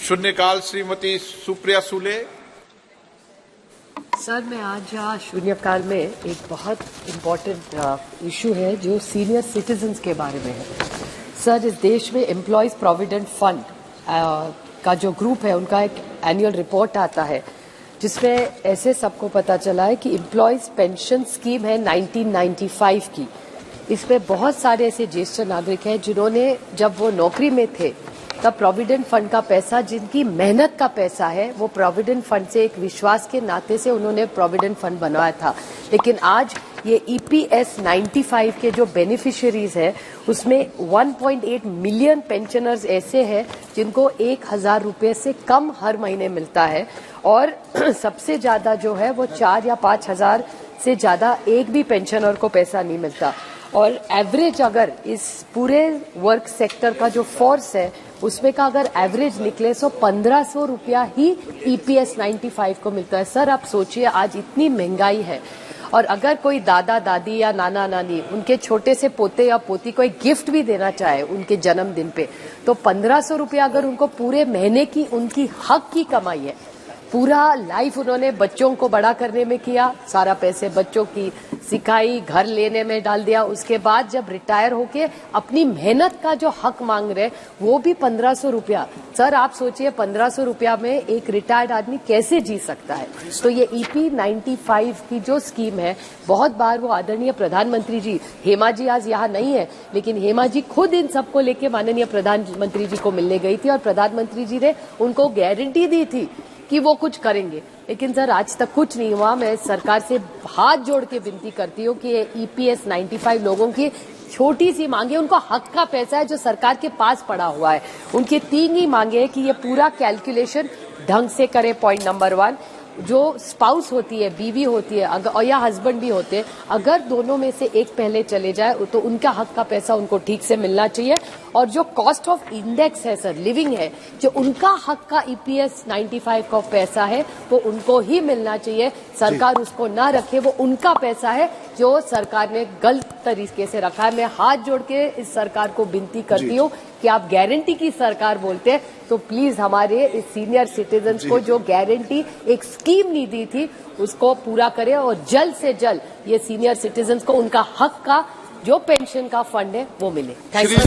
शून्यकाल श्रीमती सुप्रिया सुले। सर, मैं आज यहाँ शून्यकाल में एक बहुत इम्पोर्टेंट इशू है जो सीनियर सिटीजन्स के बारे में है। सर, इस देश में एम्प्लॉयज प्रोविडेंट फंड का जो ग्रुप है उनका एक एनुअल रिपोर्ट आता है जिसमें ऐसे सबको पता चला है कि एम्प्लॉयज पेंशन स्कीम है 1995 की। इसमें बहुत सारे ऐसे ज्येष्ठ नागरिक हैं जिन्होंने जब वो नौकरी में थे तब प्रोविडेंट फंड का पैसा, जिनकी मेहनत का पैसा है, वो प्रोविडेंट फंड से एक विश्वास के नाते से उन्होंने प्रोविडेंट फंड बनवाया था। लेकिन आज ये EPS 95 के जो बेनिफिशियरीज है उसमें 1.8 मिलियन पेंशनर्स ऐसे हैं जिनको 1,000 रुपये से कम हर महीने मिलता है और सबसे ज्यादा जो है वो 4 या 5 हजार से ज्यादा एक भी पेंशनर को पैसा नहीं मिलता। और एवरेज अगर इस पूरे वर्क सेक्टर का जो फोर्स है उसमें का अगर एवरेज निकले तो 1500 रुपया ही EPS 95 को मिलता है। सर, आप सोचिए आज इतनी महंगाई है और अगर कोई दादा दादी या नाना नानी उनके छोटे से पोते या पोती को एक गिफ्ट भी देना चाहे उनके जन्मदिन पे, तो 1500 रुपया अगर उनको पूरे महीने की उनकी हक की कमाई है, पूरा लाइफ उन्होंने बच्चों को बड़ा करने में किया, सारा पैसे बच्चों की सिखाई, घर लेने में डाल दिया, उसके बाद जब रिटायर होके अपनी मेहनत का जो हक मांग रहे वो भी 1500 रुपया। सर, आप सोचिए 1500 रुपया में एक रिटायर्ड आदमी कैसे जी सकता है। तो ये EP 95 की जो स्कीम है, बहुत बार वो आदरणीय प्रधानमंत्री जी, हेमा जी आज यहाँ नहीं है, लेकिन हेमा जी खुद इन सबको लेके माननीय प्रधानमंत्री जी को मिलने गई थी और प्रधानमंत्री जी ने उनको गारंटी दी थी कि वो कुछ करेंगे। लेकिन सर, आज तक कुछ नहीं हुआ। मैं सरकार से हाथ जोड़ के विनती करती हूँ कि EPS 95 लोगों की छोटी सी मांगे, उनको हक का पैसा है जो सरकार के पास पड़ा हुआ है, उनकी 3 ही मांगे है कि ये पूरा कैलकुलेशन ढंग से करे। पॉइंट नंबर 1, जो स्पाउस होती है, बीवी होती है अगर या हस्बैंड भी होते हैं, अगर दोनों में से एक पहले चले जाए तो उनका हक का पैसा उनको ठीक से मिलना चाहिए। और जो कॉस्ट ऑफ इंडेक्स है सर, लिविंग है, जो उनका हक का EPS 95 का पैसा है वो उनको ही मिलना चाहिए। सरकार उसको ना रखे, वो उनका पैसा है जो सरकार ने गलत तरीके से रखा है। मैं हाथ जोड़ के इस सरकार को विनती करती हूँ कि आप गारंटी की सरकार बोलते हैं तो प्लीज हमारे इस सीनियर सिटीजन्स को जो गारंटी एक स्कीम नहीं दी थी उसको पूरा करें और जल्द से जल्द ये सीनियर सिटीजन्स को उनका हक का जो पेंशन का फंड है वो मिले। Thank you.